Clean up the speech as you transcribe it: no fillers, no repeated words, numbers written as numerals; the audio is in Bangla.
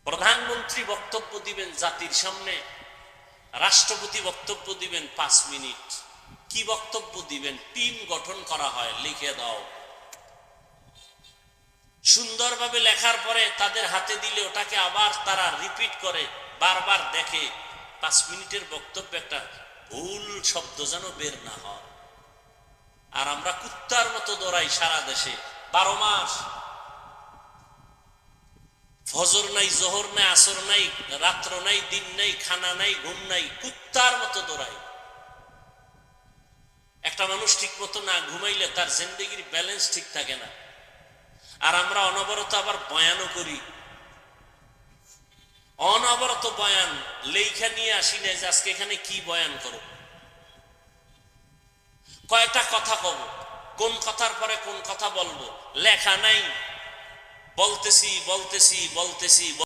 প্রধানমন্ত্রী বক্তব্য দিবেন জাতির সামনে, রাষ্ট্রপতি বক্তব্য দিবেন 5 মিনিট। কি বক্তব্য দিবেন? টিম গঠন করা হয়, লিখে দাও। সুন্দরভাবে লেখার পরে তাদের হাতে দিলে ওটাকে আবার তারা রিপিট করে, বারবার দেখে। 5 মিনিটের বক্তব্য একটা ভুল শব্দ যেন বের না হয়। আর আমরা কুত্তার মতো দৌড়াই সারা দেশে 12 মাস। ফজর নাই, জোহর নাই, আসর নাই, রাত্র নাই, দিন নাই, খানা নাই, ঘুম নাই, কুত্তার মতো দৌড়াই। একটা মানুষ ঠিক মতো না ঘুমাইলে তার জিন্দেগির ব্যালেন্স ঠিক থাকে না। আর আমরা অনবরত আবার বয়ানও করি, অনবরত বয়ান লেখা নিয়ে আসি না যে আজকে এখানে কি বয়ান করব, কয়টা কথা কব, কোন কথার পরে কোন কথা বলবো, লেখা নাই। বলতেছি বলতেছি বলতেছি